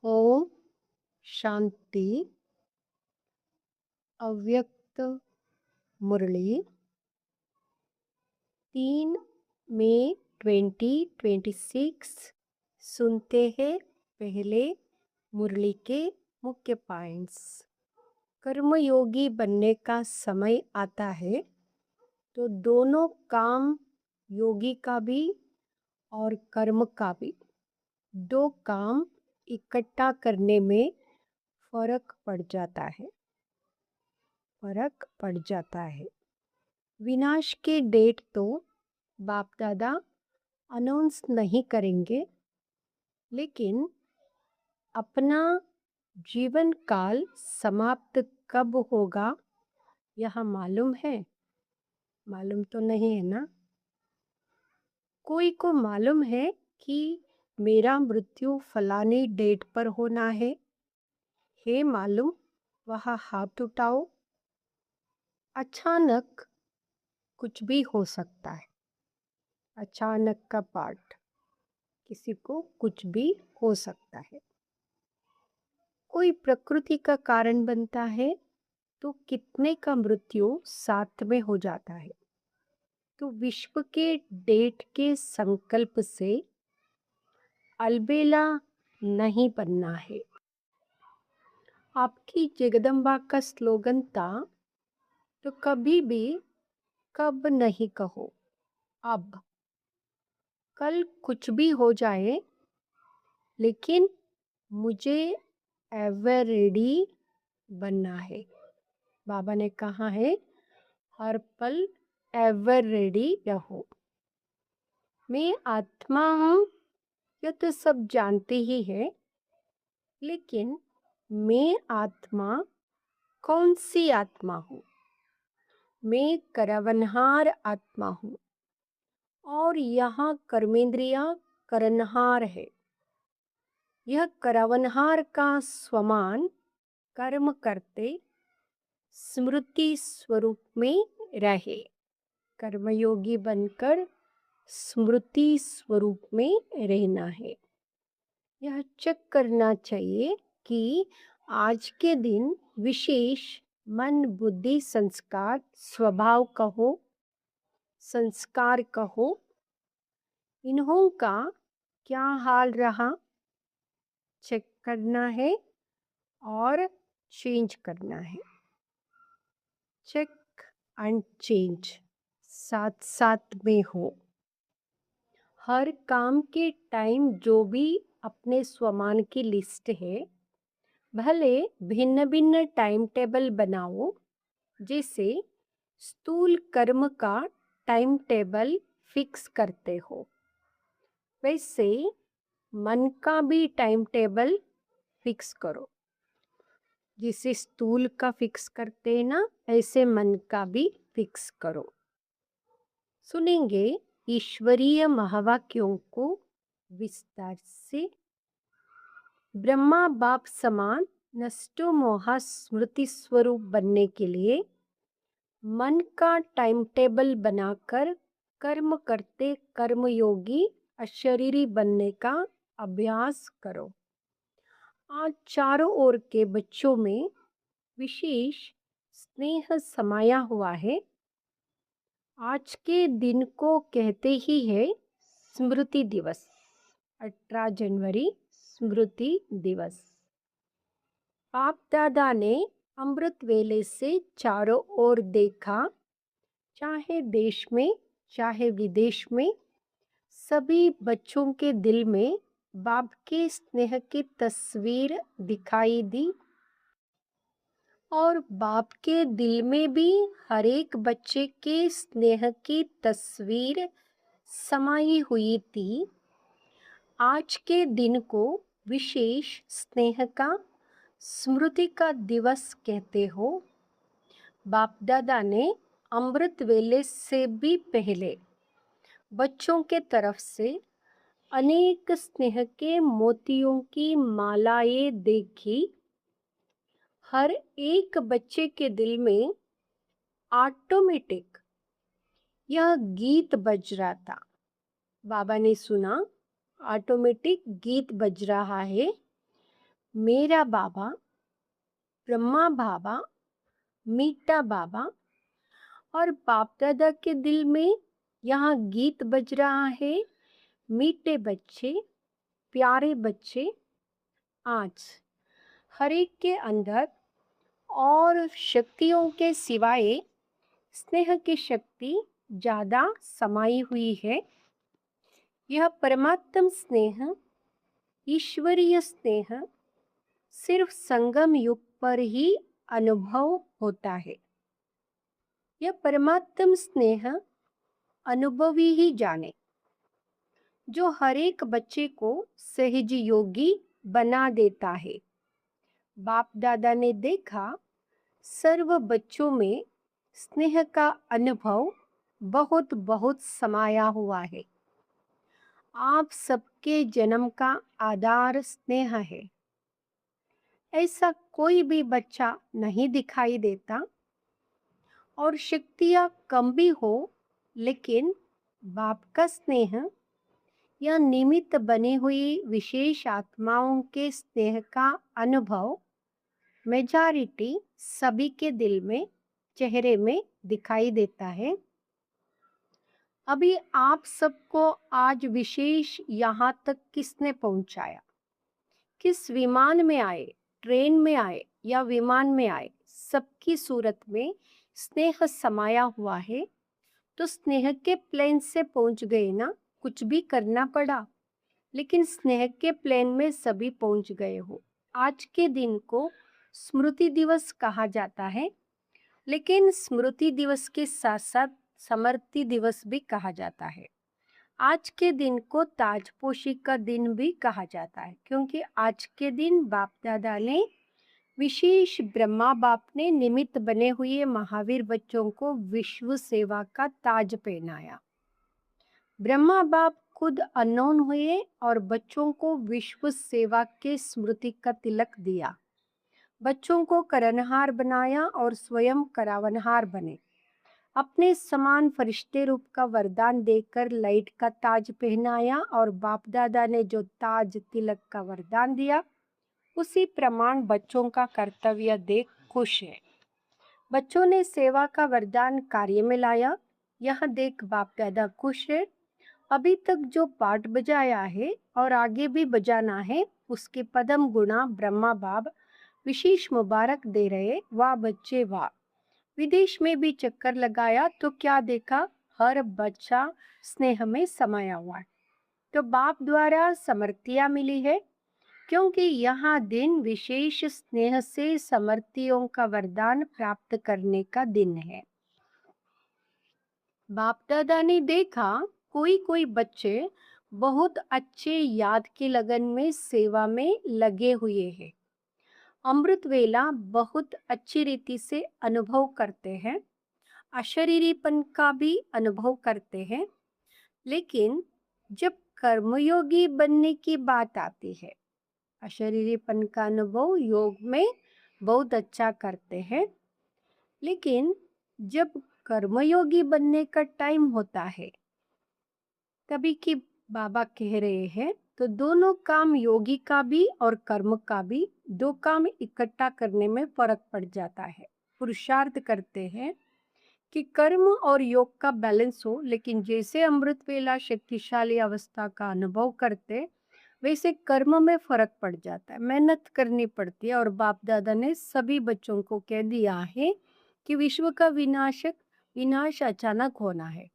ओम शांति। अव्यक्त मुरली 3 मई 2026। सुनते हैं पहले मुरली के मुख्य पॉइंट्स। कर्मयोगी बनने का समय आता है तो दोनों काम, योगी का भी और कर्म का भी, दो काम इकट्ठा करने में फर्क पड़ जाता है। विनाश के डेट तो बाप दादा अनाउंस नहीं करेंगे, लेकिन अपना जीवन काल समाप्त कब होगा यह मालूम है? मालूम तो नहीं है ना। कोई को मालूम है कि मेरा मृत्यु फलानी डेट पर होना है मालूम? वह हाथ उठाओ। अचानक कुछ भी हो सकता है। अचानक का पार्ट, किसी को कुछ भी हो सकता है। कोई प्रकृति का कारण बनता है तो कितने का मृत्यु साथ में हो जाता है। तो विश्व के डेट के संकल्प से अलबेला नहीं बनना है। आपकी जगदम्बा का स्लोगन था, तो कभी भी कब नहीं कहो, अब। कल कुछ भी हो जाए, लेकिन मुझे एवर रेडी बनना है। बाबा ने कहा है, हर पल एवर रेडी रहो। मैं आत्मा हूँ, यह तो सब जानते ही है, लेकिन मैं आत्मा कौन सी आत्मा हूँ? मैं करवनहार आत्मा हूँ और यहाँ कर्मेंद्रियां करनहार है। यह करवनहार का स्वमान कर्म करते स्मृति स्वरूप में रहे। कर्मयोगी बनकर स्मृति स्वरूप में रहना है। यह चेक करना चाहिए कि आज के दिन विशेष मन बुद्धि संस्कार स्वभाव कहो, संस्कार कहो, इन्हों का क्या हाल रहा, चेक करना है और चेंज करना है। चेक एंड चेंज साथ साथ में हो। हर काम के टाइम जो भी अपने स्वमान की लिस्ट है, भले भिन्न भिन्न टाइम टेबल बनाओ। जैसे स्थूल कर्म का टाइम टेबल फिक्स करते हो, वैसे मन का भी टाइम टेबल फिक्स करो। जिसे स्थूल का फिक्स करते हैं ना, ऐसे मन का भी फिक्स करो। सुनेंगे ईश्वरीय महावाक्यों को विस्तार से। ब्रह्मा बाप समान नष्टो मोहा स्मृति स्वरूप बनने के लिए मन का टाइम टेबल बनाकर कर्म करते कर्मयोगी अशरीरी बनने का अभ्यास करो। आज चारों ओर के बच्चों में विशेष स्नेह समाया हुआ है। आज के दिन को कहते ही है स्मृति दिवस। 18 जनवरी स्मृति दिवस। बाप दादा ने अमृत वेले से चारों ओर देखा, चाहे देश में चाहे विदेश में, सभी बच्चों के दिल में बाप के स्नेह की तस्वीर दिखाई दी और बाप के दिल में भी हर एक बच्चे के स्नेह की तस्वीर समाई हुई थी। आज के दिन को विशेष स्नेह का स्मृति का दिवस कहते हो। बाप दादा ने अमृत वेले से भी पहले बच्चों के तरफ से अनेक स्नेह के मोतियों की मालाएं देखी। हर एक बच्चे के दिल में ऑटोमेटिक यह गीत बज रहा था। बाबा ने सुना, ऑटोमेटिक गीत बज रहा है, मेरा बाबा, ब्रह्मा बाबा, मीठा बाबा, और बाप दादा के दिल में यहाँ गीत बज रहा है। मीठे बच्चे, प्यारे बच्चे, आज हर एक के अंदर और शक्तियों के सिवाय स्नेह की शक्ति ज़्यादा समाई हुई है। यह परमात्म स्नेह, ईश्वरीय स्नेह सिर्फ संगम युग पर ही अनुभव होता है। यह परमात्म स्नेह अनुभवी ही जाने, जो हर एक बच्चे को सहज योगी बना देता है। बाप दादा ने देखा सर्व बच्चों में स्नेह का अनुभव बहुत बहुत समाया हुआ है। आप सबके जन्म का आधार स्नेह है। ऐसा कोई भी बच्चा नहीं दिखाई देता, और शक्तियाँ कम भी हो, लेकिन बाप का स्नेह या निमित्त बनी हुई विशेष आत्माओं के स्नेह का अनुभव मेजॉरिटी सभी के दिल में, चेहरे में दिखाई देता है। अभी आप सबको आज विशेष यहाँ तक किसने पहुंचाया? किस विमान में आए, ट्रेन में आए या विमान में आए, सबकी सूरत में स्नेह समाया हुआ है। तो स्नेह के प्लेन से पहुंच गए ना, कुछ भी करना पड़ा, लेकिन स्नेह के प्लेन में सभी पहुंच गए हो। आज के दिन को स्मृति दिवस कहा जाता है, लेकिन स्मृति दिवस के साथ साथ स्मृति दिवस भी कहा जाता है। आज के दिन को ताजपोशी का दिन भी कहा जाता है, क्योंकि आज के दिन बाप दादा ने विशेष ब्रह्मा बाप ने निमित्त बने हुए महावीर बच्चों को विश्व सेवा का ताज पहनाया। ब्रह्मा बाप खुद अननोन हुए और बच्चों को विश्व सेवा के स्मृति का तिलक दिया। बच्चों को करनहार बनाया और स्वयं करावनहार बने। अपने समान फरिश्ते रूप का वरदान देकर लाइट का ताज पहनाया, और बाप दादा ने जो ताज तिलक का वरदान दिया, उसी प्रमाण बच्चों का कर्तव्य देख खुश है। बच्चों ने सेवा का वरदान कार्य में लाया, यह देख बाप दादा खुश है। अभी तक जो पाठ बजाया है और आगे भी बजाना है, उसके पदम गुणा ब्रह्मा बाप विशेष मुबारक दे रहे। वाह बच्चे वाह। विदेश में भी चक्कर लगाया तो क्या देखा? हर बच्चा स्नेह में समाया हुआ है। तो बाप द्वारा समर्थियाँ मिली है, क्योंकि यहाँ दिन विशेष स्नेह से समर्थियों का वरदान प्राप्त करने का दिन है। बाप दादा ने देखा कोई कोई बच्चे बहुत अच्छे याद की लगन में सेवा में लगे हुए हैं, अमृत वेला बहुत अच्छी रीति से अनुभव करते हैं, अशरीरीपन का भी अनुभव करते हैं, लेकिन जब कर्मयोगी बनने की बात आती है, अशरीरीपन का अनुभव योग में बहुत अच्छा करते हैं, लेकिन जब कर्मयोगी बनने का टाइम होता है, तभी की बाबा कह रहे हैं, तो दोनों काम, योगी का भी और कर्म का भी, दो काम इकट्ठा करने में फर्क पड़ जाता है। पुरुषार्थ करते हैं कि कर्म और योग का बैलेंस हो, लेकिन जैसे अमृत वेला शक्तिशाली अवस्था का अनुभव करते, वैसे कर्म में फर्क पड़ जाता है, मेहनत करनी पड़ती है। और बाप दादा ने सभी बच्चों को कह दिया है कि विश्व का विनाश अचानक होना है।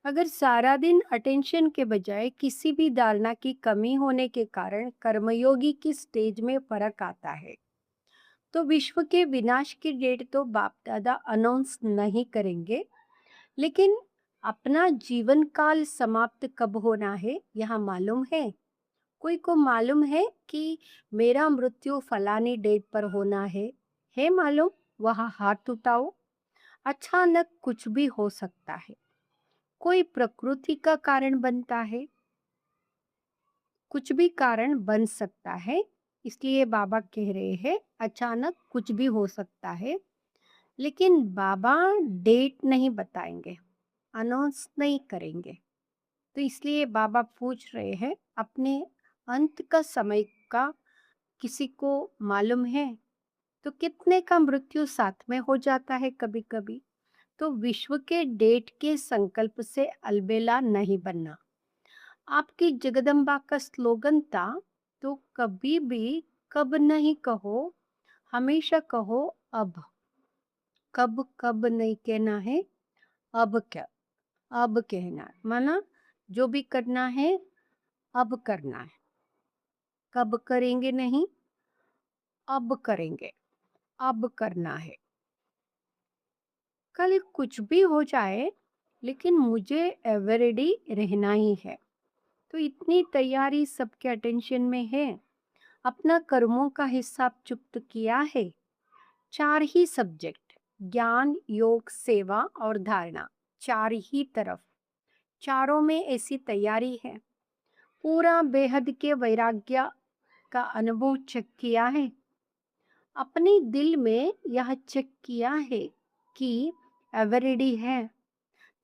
अगर सारा दिन अटेंशन के बजाय किसी भी धारणा की कमी होने के कारण कर्मयोगी की स्टेज में फर्क आता है, तो विश्व के विनाश की डेट तो बाप दादा अनाउंस नहीं करेंगे, लेकिन अपना जीवन काल समाप्त कब होना है यह मालूम है? कोई को मालूम है कि मेरा मृत्यु फलानी डेट पर होना है मालूम? वह हाथ उठाओ। अचानक कुछ भी हो सकता है, कोई प्रकृति का कारण बनता है, कुछ भी कारण बन सकता है। इसलिए बाबा कह रहे हैं अचानक कुछ भी हो सकता है, लेकिन बाबा डेट नहीं बताएंगे, अनाउंस नहीं करेंगे। तो इसलिए बाबा पूछ रहे हैं अपने अंत का समय का किसी को मालूम है? तो कितने का मृत्यु साथ में हो जाता है कभी कभी। तो विश्व के डेट के संकल्प से अलबेला नहीं बनना आपकी जगदम्बा का स्लोगन था। तो कभी भी कब नहीं कहो, हमेशा कहो अब। कब कब नहीं कहना है, अब क्या, अब कहना है। माना जो भी करना है अब करना है, कब करेंगे नहीं, अब करेंगे, अब करना है। कल कुछ भी हो जाए लेकिन मुझे एवरीडे रहना ही है। तो इतनी तैयारी सबके अटेंशन में है। अपना कर्मों का हिसाब चुप्त किया है। 4 ही सब्जेक्ट, ज्ञान, योग, सेवा और धारणा, 4 ही तरफ, चारों में ऐसी तैयारी है। पूरा बेहद के वैराग्य का अनुभव चेक किया है। अपने दिल में यह चेक किया है कि एवरीडे है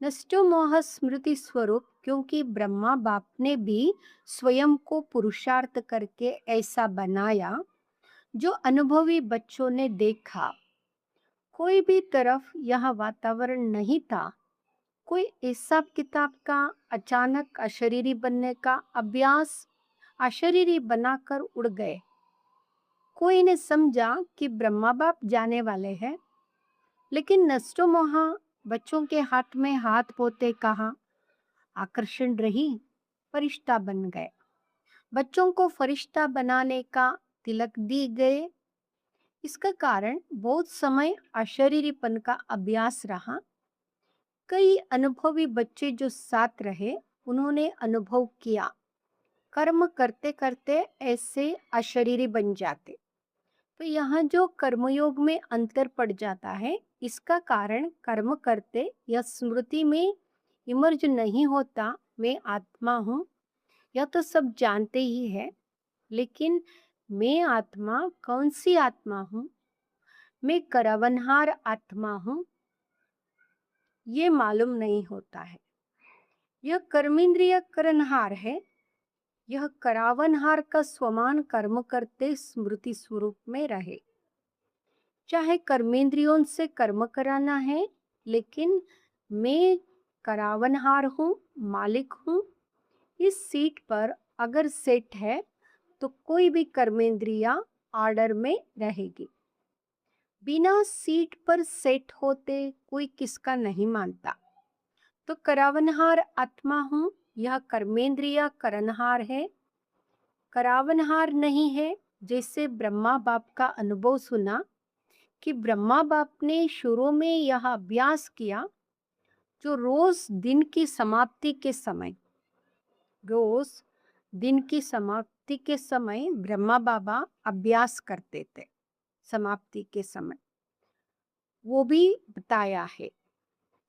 नष्टो मोह स्मृति स्वरूप, क्योंकि ब्रह्मा बाप ने भी स्वयं को पुरुषार्थ करके ऐसा बनाया जो अनुभवी बच्चों ने देखा। कोई भी तरफ यह वातावरण नहीं था। कोई हिसाब किताब का अचानक अशरीरी बनने का अभ्यास अशरीरी बनाकर उड़ गए। कोई ने समझा कि ब्रह्मा बाप जाने वाले हैं, लेकिन नष्टो मोह बच्चों के हाथ में हाथ पोते कहा, आकर्षण रही, फरिश्ता बन गए। बच्चों को फरिश्ता बनाने का तिलक दी गए। इसका कारण बहुत समय अशरीरीपन का अभ्यास रहा। कई अनुभवी बच्चे जो साथ रहे उन्होंने अनुभव किया, कर्म करते करते ऐसे अशरीरी बन जाते। तो यहाँ जो कर्मयोग में अंतर पड़ जाता है, इसका कारण कर्म करते या स्मृति में इमर्ज नहीं होता। मैं आत्मा हूँ, यह तो सब जानते ही है, लेकिन मैं आत्मा कौन सी आत्मा हूँ, मैं करवनहार आत्मा हूँ, ये मालूम नहीं होता है। यह कर्मेंद्रिय करनहार है। यह करावनहार का स्वमान कर्म करते स्मृति स्वरूप में रहे। चाहे कर्मेंद्रियों से कर्म कराना है, लेकिन मैं करावनहार हूँ, मालिक हूँ। इस सीट पर अगर सेट है तो कोई भी कर्मेंद्रिया ऑर्डर में रहेगी। बिना सीट पर सेट होते कोई किसका नहीं मानता। तो करावनहार आत्मा हूँ, यह कर्मेंद्रिया करनहार है, करावनहार नहीं है। जैसे ब्रह्मा बाप का अनुभव सुना कि ब्रह्मा बाप ने शुरू में यह अभ्यास किया, जो रोज दिन की समाप्ति के समय, रोज दिन की समाप्ति के समय ब्रह्मा बाबा अभ्यास करते थे। समाप्ति के समय वो भी बताया है।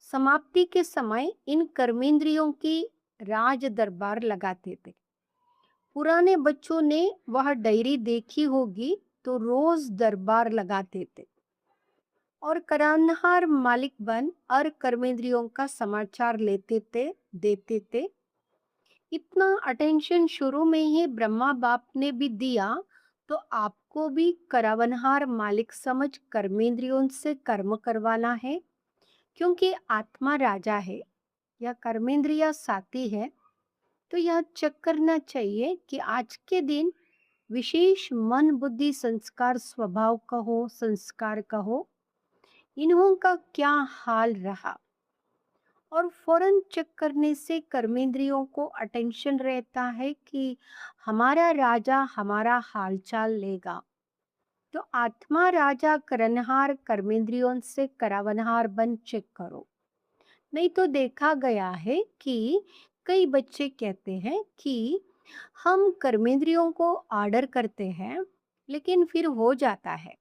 समाप्ति के समय इन कर्मेंद्रियों की राज दरबार लगाते थे। पुराने बच्चों ने वह डायरी देखी होगी, तो रोज दरबार लगाते थे और करानहार मालिक बन और कर्मेंद्रियों का समाचार लेते थे, देते थे। इतना अटेंशन शुरू में ही ब्रह्मा बाप ने भी दिया, तो आपको भी करावनहार मालिक समझ कर्मेंद्रियों से कर्म करवाना है, क्योंकि आत्मा राजा है या कर्मेंद्रिया साथी है। तो यह चेक करना चाहिए कि आज के दिन विशेष मन बुद्धि संस्कार स्वभाव कहो, संस्कार कहो, इन्हों का क्या हाल रहा। और फौरन चेक करने से कर्मेंद्रियों को अटेंशन रहता है कि हमारा राजा हमारा हालचाल लेगा। तो आत्मा राजा करनहार कर्मेंद्रियों से करावनहार बन चेक करो। नहीं तो देखा गया है कि कई बच्चे कहते हैं कि हम कर्मेंद्रियों को ऑर्डर करते हैं, लेकिन फिर हो जाता है।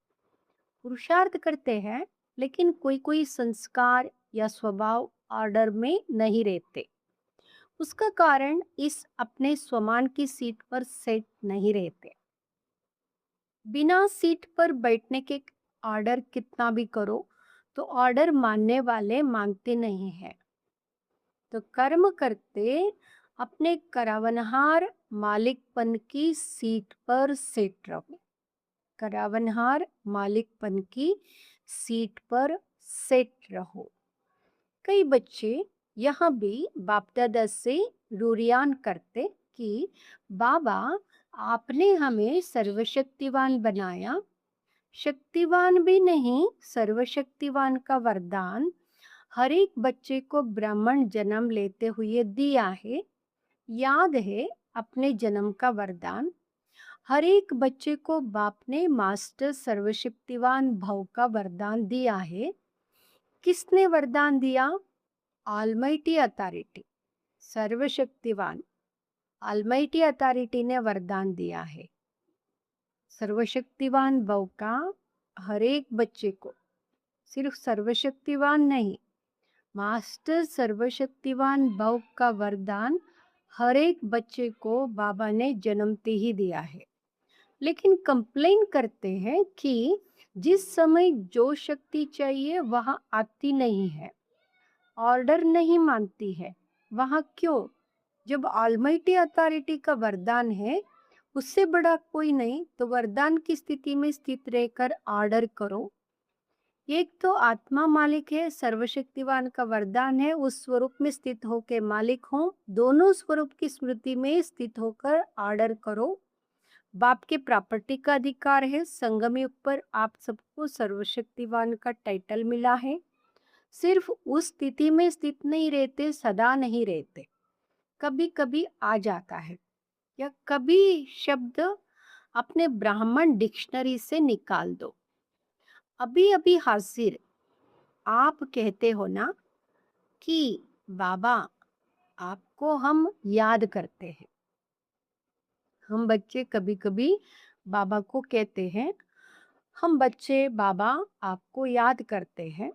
पुरुषार्थ करते हैं, लेकिन कोई कोई संस्कार या स्वभाव ऑर्डर में नहीं रहते। उसका कारण इस अपने स्वमान की सीट पर सेट नहीं रहते। बिना सीट पर बैठने के ऑर्डर कितना भी करो, तो ऑर्डर मानने वाले मांगते नहीं है। तो कर्म करते अपने करावनहार मालिकपन की सीट पर सेट रहो। करावनहार मालिकपन की सीट पर सेट रहो। कई बच्चे यहाँ भी बाप दादा से रूरियान करते कि बाबा, आपने हमें सर्वशक्तिवान बनाया। शक्तिवान भी नहीं, सर्वशक्तिवान का वरदान हर एक बच्चे को ब्राह्मण जन्म लेते हुए दिया है। याद है अपने जन्म का वरदान? हर एक बच्चे को बाप ने मास्टर सर्वशक्तिवान भव का वरदान दिया है। किसने वरदान दिया? ऑलमाइटी अथॉरिटी, सर्वशक्तिवान ऑलमाइटी अथॉरिटी ने वरदान दिया है। सर्वशक्तिवान भव का हर एक बच्चे को, सिर्फ सर्वशक्तिवान नहीं, मास्टर सर्वशक्तिवान भव का वरदान हर एक बच्चे को बाबा ने जन्मते ही दिया है। लेकिन कंप्लेन करते हैं कि जिस समय जो शक्ति चाहिए वहां आती नहीं है, ऑर्डर नहीं मानती है। वहां क्यों? जब ऑलमाइटी अथॉरिटी का वरदान है, उससे बड़ा कोई नहीं, तो वरदान की स्थिति में स्थित रहकर ऑर्डर करो। एक तो आत्मा मालिक है, सर्वशक्तिवान का वरदान है, उस स्वरूप में स्थित होकर मालिक हो। दोनों स्वरूप की स्मृति में स्थित होकर ऑर्डर करो। बाप के प्रॉपर्टी का अधिकार है। संगम युग पर आप सबको सर्वशक्तिवान का टाइटल मिला है। सिर्फ उस स्थिति में स्थित नहीं रहते, सदा नहीं रहते, कभी कभी आ जाता है, या कभी शब्द अपने ब्राह्मण डिक्शनरी से निकाल दो। अभी अभी हाजिर आप कहते हो ना कि बाबा, आपको हम याद करते हैं। हम बच्चे कभी कभी बाबा को कहते हैं, हम बच्चे बाबा आपको याद करते हैं।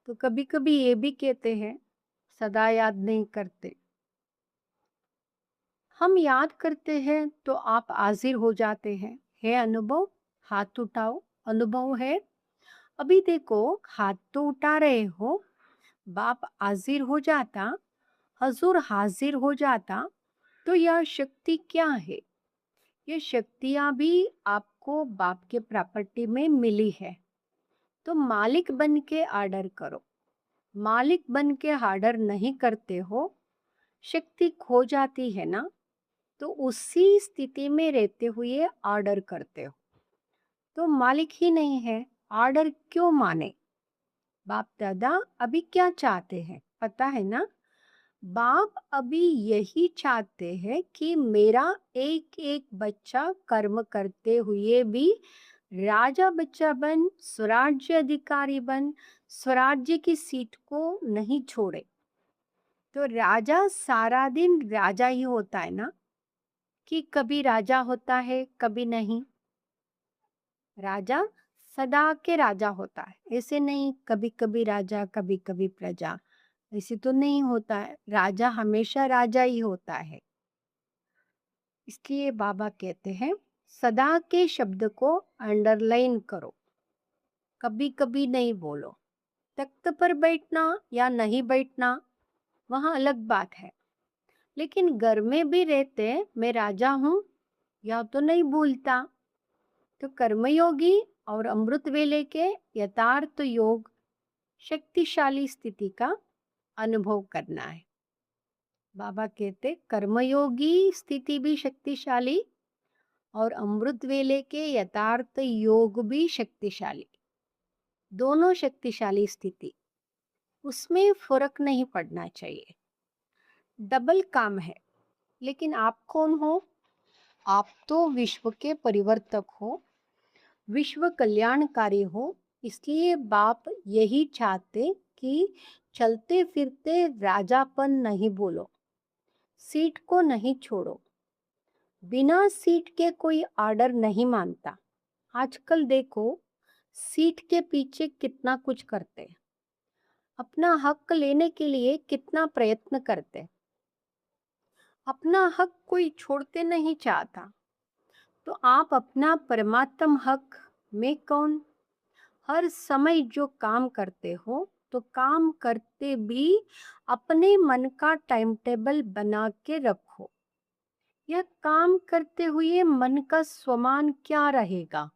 तो कभी कभी ये भी कहते हैं, सदा याद नहीं करते। हम याद करते हैं तो आप हाजिर हो जाते हैं। है अनुभव? हाथ उठाओ। अनुभव है? अभी देखो, हाथ तो उठा रहे हो। बाप हाजिर हो जाता, हजूर हाजिर हो जाता, तो यह शक्ति क्या है? ये शक्तियां भी आपको बाप के प्रॉपर्टी में मिली है। तो मालिक बन के ऑर्डर करो। मालिक बन के ऑर्डर नहीं करते हो, शक्ति खो जाती है ना, तो उसी स्थिति में रहते हुए ऑर्डर करते हो, तो मालिक ही नहीं है, ऑर्डर क्यों माने? बाप दादा अभी क्या चाहते हैं पता है ना? बाप अभी यही चाहते हैं कि मेरा एक एक बच्चा कर्म करते हुए भी राजा बच्चा बन, स्वराज्य अधिकारी बन, स्वराज्य की सीट को नहीं छोड़े। तो राजा सारा दिन राजा ही होता है ना, कि कभी राजा होता है कभी नहीं? राजा सदा के राजा होता है, ऐसे नहीं कभी कभी राजा कभी कभी प्रजा, ऐसे तो नहीं होता है। राजा हमेशा राजा ही होता है। इसलिए बाबा कहते हैं, सदा के शब्द को अंडरलाइन करो, कभी कभी नहीं बोलो। तख्त पर बैठना या नहीं बैठना वहाँ अलग बात है, लेकिन घर में भी रहते मैं राजा हूँ या तो नहीं भूलता। तो कर्मयोगी और अमृत वेले के यथार्थ योग शक्तिशाली स्थिति का अनुभव करना है। बाबा कहते कर्मयोगी स्थिति भी शक्तिशाली और अमृत वेले के यथार्थ योग भी शक्तिशाली, दोनों शक्तिशाली स्थिति, उसमें फर्क नहीं पड़ना चाहिए। डबल काम है। लेकिन आप कौन हो? आप तो विश्व के परिवर्तक हो, विश्व कल्याणकारी हो। इसलिए बाप यही चाहते कि चलते फिरते राजापन नहीं बोलो, सीट को नहीं छोड़ो। बिना सीट के कोई ऑर्डर नहीं मानता। आजकल देखो, सीट के पीछे कितना कुछ करते हैं, अपना हक लेने के लिए कितना प्रयत्न करते हैं। अपना हक कोई छोड़ते नहीं चाहता, तो आप अपना परमात्म हक में कौन? हर समय जो काम करते हो, तो काम करते भी अपने मन का टाइम टेबल बना के रखो। यह काम करते हुए मन का स्वमान क्या रहेगा?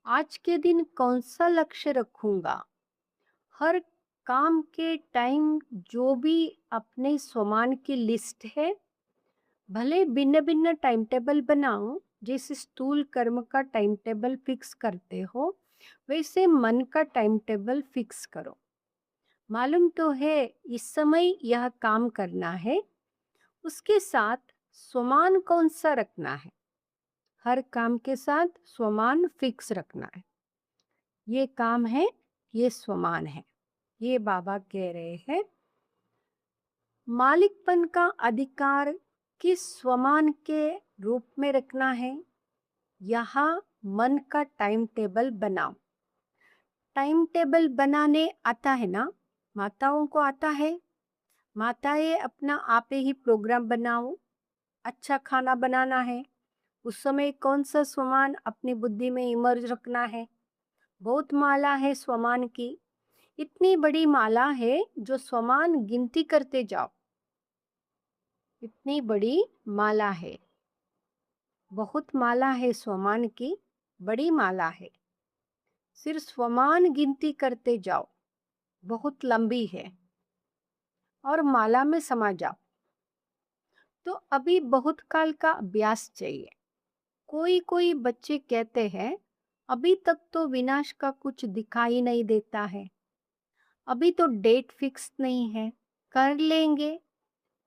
आज के दिन कौन सा लक्ष्य रखूंगा? हर काम के टाइम जो भी अपने स्वमान की लिस्ट है, भले भिन्न भिन्न टाइम टेबल बनाओ, जैसे स्थूल कर्म का टाइम टेबल फिक्स करते हो वैसे मन का टाइम टेबल फिक्स करो। मालूम तो है इस समय यह काम करना है, उसके साथ स्वमान कौन सा रखना है। हर काम के साथ स्वमान फिक्स रखना है। ये काम है, ये स्वमान है। ये बाबा कह रहे हैं। मालिकपन का अधिकार किस स्वमान के रूप में रखना है? यहाँ मन का टाइम टेबल बनाओ। टाइम टेबल बनाने आता है ना? माताओं को आता है। माताएं अपना आप ही प्रोग्राम बनाओ। अच्छा खाना बनाना है, उस समय कौन सा स्वमान अपनी बुद्धि में इमर्ज रखना है। बहुत माला है स्वमान की, इतनी बड़ी माला है जो स्वमान गिनती करते जाओ। इतनी बड़ी माला है, बहुत माला है स्वमान की, बड़ी माला है। सिर्फ स्वमान गिनती करते जाओ, बहुत लंबी है, और माला में समा जाओ। तो अभी बहुत काल का अभ्यास चाहिए। कोई कोई बच्चे कहते हैं अभी तक तो विनाश का कुछ दिखाई नहीं देता है, अभी तो डेट फिक्स नहीं है, कर लेंगे,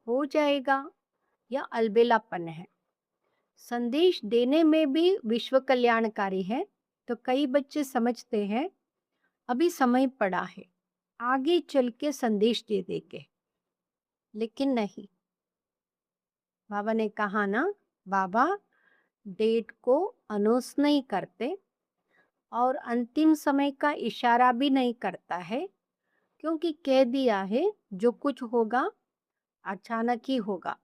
हो जाएगा, या अलबेलापन है। संदेश देने में भी विश्व कल्याणकारी है, तो कई बच्चे समझते हैं अभी समय पड़ा है, आगे चल के संदेश दे देंगे। लेकिन नहीं, बाबा ने कहा ना, बाबा डेट को अनाउंस नहीं करते और अंतिम समय का इशारा भी नहीं करता है, क्योंकि कह दिया है जो कुछ होगा अचानक ही होगा।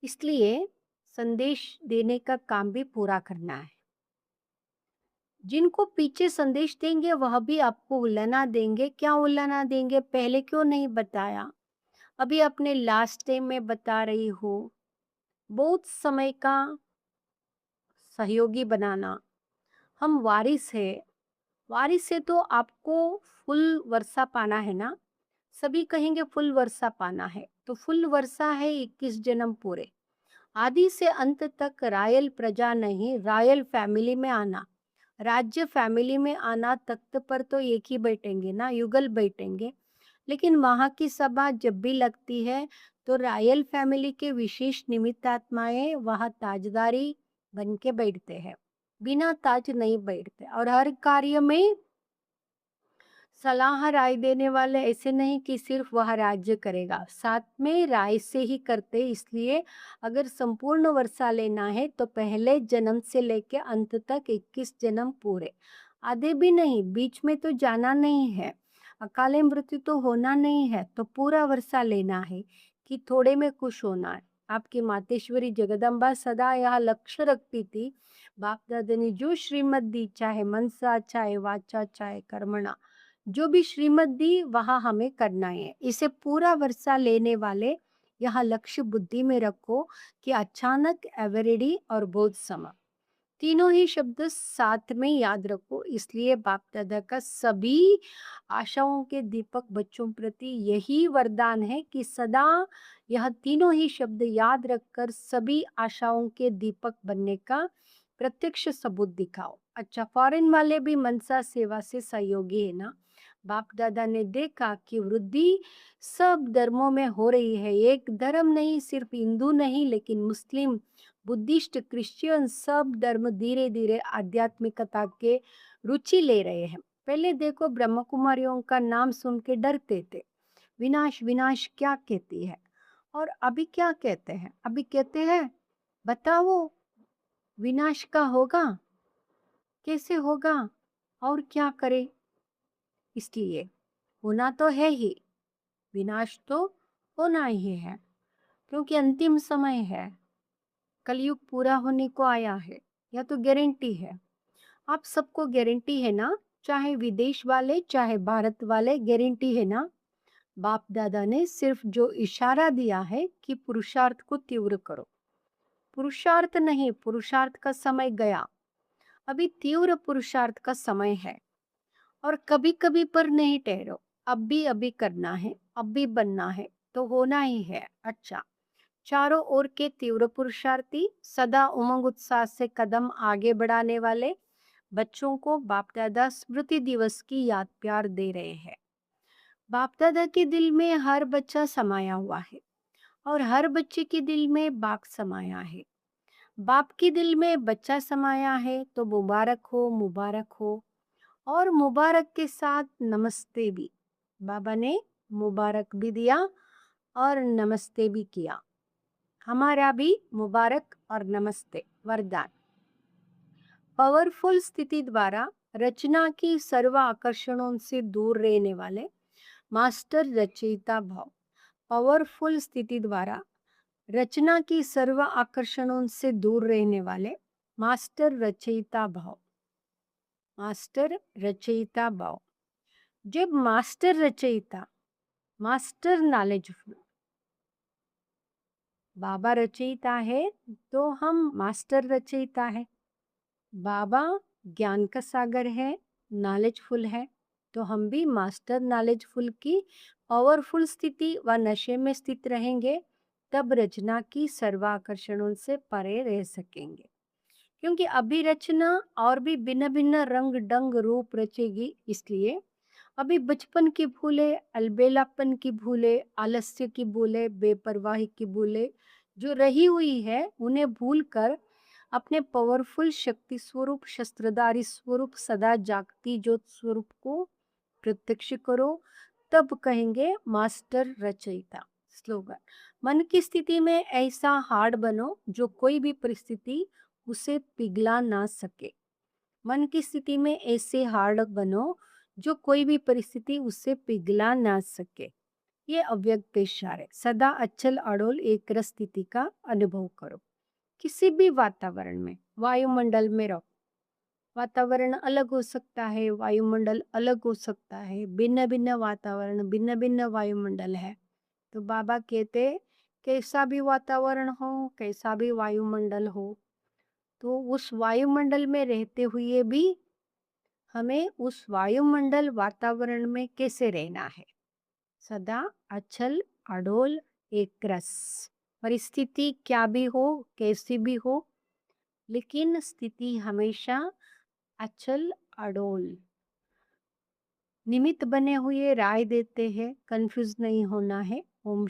इसलिए संदेश देने का काम भी पूरा करना है। जिनको पीछे संदेश देंगे वह भी आपको उलाना देंगे। क्या उलाना देंगे? पहले क्यों नहीं बताया? अभी अपने लास्ट टाइम में बता रही हो। बहुत समय का सहयोगी बनाना। हम वारिस है, वारिस से तो आपको फुल वर्षा पाना है ना। सभी कहेंगे फुल वर्षा पाना है, तो फुल वर्षा है 21 जन्म पूरे, आदि से अंत तक रायल प्रजा नहीं, रायल फैमिली में आना, राज्य फैमिली में आना। तख्त पर तो एक ही बैठेंगे ना, युगल बैठेंगे। लेकिन वहाँ की सभा जब भी लगती है तो रॉयल फैमिली के विशेष निमित्तात्माएं वहाँ ताजदारी बन के बैठते हैं, बिना ताज नहीं बैठते। और हर कार्य में सलाह राय देने वाले ऐसे नहीं कि सिर्फ वह राज्य करेगा, साथ में राय से ही करते। इसलिए अगर संपूर्ण वर्षा लेना है तो पहले जन्म से लेके अंत तक 21 जन्म पूरे, आधे भी नहीं, बीच में तो जाना नहीं है, अकाले मृत्यु तो होना नहीं है, तो पूरा वर्षा लेना है कि थोड़े में खुश होना है। आपकी मातेश्वरी जगदम्बा सदा यह लक्ष्य रखती थी। बाप दादा ने जो श्रीमत दी, चाहे मनसा चाहे वाचा चाहे कर्मणा, जो भी श्रीमत दी वहाँ हमें करना है। इसे पूरा वर्षा लेने वाले यहाँ लक्ष्य बुद्धि में रखो कि अचानक, एवरेडी और बोध समा, तीनों ही शब्द साथ में याद रखो। इसलिए बाप दादा का सभी आशाओं के दीपक बच्चों प्रति यही वरदान है कि सदा यह तीनों ही शब्द याद रखकर सभी आशाओं के दीपक बनने का प्रत्यक्ष सबूत दिखाओ। अच्छा, फॉरेन वाले भी मनसा सेवा से सहयोगी है ना। बाप दादा ने देखा कि वृद्धि सब धर्मों में हो रही है, एक धर्म नहीं, सिर्फ हिंदू नहीं, लेकिन मुस्लिम, बुद्धिस्ट, क्रिश्चियन, सब धर्म धीरे धीरे आध्यात्मिकता के रुचि ले रहे हैं। पहले देखो ब्रह्म कुमारियों का नाम सुन के डरते थे, विनाश विनाश क्या कहती है, और अभी क्या कहते हैं? अभी कहते हैं बताओ विनाश का होगा, कैसे होगा और क्या करे। इसलिए होना तो है ही, विनाश तो होना ही है, क्योंकि अंतिम समय है, कलयुग पूरा होने को आया है, यह तो गारंटी है। आप सबको गारंटी है ना, चाहे विदेश वाले चाहे भारत वाले, गारंटी है ना। बाप दादा ने सिर्फ जो इशारा दिया है कि पुरुषार्थ को तीव्र करो, पुरुषार्थ नहीं, पुरुषार्थ का समय गया, अभी तीव्र पुरुषार्थ का समय है। और कभी कभी पर नहीं ठहरो, अब भी अभी करना है, अब भी बनना है, तो होना ही है। अच्छा, चारों ओर के तीव्र पुरुषार्थी, सदा उमंग उत्साह से कदम आगे बढ़ाने वाले बच्चों को बाप दादा स्मृति दिवस की याद प्यार दे रहे हैं। बाप दादा के दिल में हर बच्चा समाया हुआ है और हर बच्चे के दिल में बाप समाया है। बाप के दिल में बच्चा समाया है तो मुबारक हो, मुबारक हो। और मुबारक के साथ नमस्ते भी। बाबा ने मुबारक भी दिया और नमस्ते भी किया। हमारा भी मुबारक और नमस्ते वरदान। पावरफुल स्थिति द्वारा रचना की सर्व आकर्षणों से दूर रहने वाले मास्टर रचयिता भाव। पावरफुल स्थिति द्वारा रचना की सर्व आकर्षणों से दूर रहने वाले मास्टर रचयिता भाव। मास्टर रचयिता भाव। जब मास्टर रचयिता, मास्टर नॉलेजफुल, बाबा रचयिता है तो हम मास्टर रचयिता है। बाबा ज्ञान का सागर है, नॉलेजफुल है, तो हम भी मास्टर नॉलेजफुल की पावरफुल स्थिति व नशे में स्थित रहेंगे, तब रचना की सर्वाकर्षणों से परे रह सकेंगे। क्योंकि अभी रचना और भी भिन्न भिन्न रंग डंग रूप रचेगी, इसलिए अभी बचपन की भूले, अलबेलापन की भूले, आलस्य की भूले, बेपरवाही की भूले जो रही हुई है, उन्हें भूलकर अपने पावरफुल शक्ति स्वरूप, शस्त्रधारी स्वरूप, सदा जागती ज्योत स्वरूप को प्रत्यक्ष करो। तब कहेंगे मास्टर रचयिता। स्लोगन। मन की स्थिति में ऐसा हार्ड बनो जो कोई भी परिस्थिति उसे पिघला ना सके। मन की स्थिति में ऐसे हार्ड बनो जो कोई भी परिस्थिति उससे पिघला ना सके। ये अव्यक्त इशारे। सदा अचल अड़ोल एक रस स्थिति का अनुभव करो। किसी भी वातावरण में, वायुमंडल में रहो। वातावरण अलग हो सकता है, वायुमंडल अलग हो सकता है, भिन्न भिन्न वातावरण, भिन्न भिन्न वायुमंडल है। तो बाबा कहते कैसा भी वातावरण हो, कैसा भी वायुमंडल हो, तो उस वायुमंडल में रहते हुए भी हमें उस वायुमंडल वातावरण में कैसे रहना है। सदा अचल अडोल एक रस। परिस्थिति क्या भी हो, कैसी भी हो, लेकिन स्थिति हमेशा अचल अडोल, निमित्त बने हुए राय देते हैं, कंफ्यूज नहीं होना है। ओम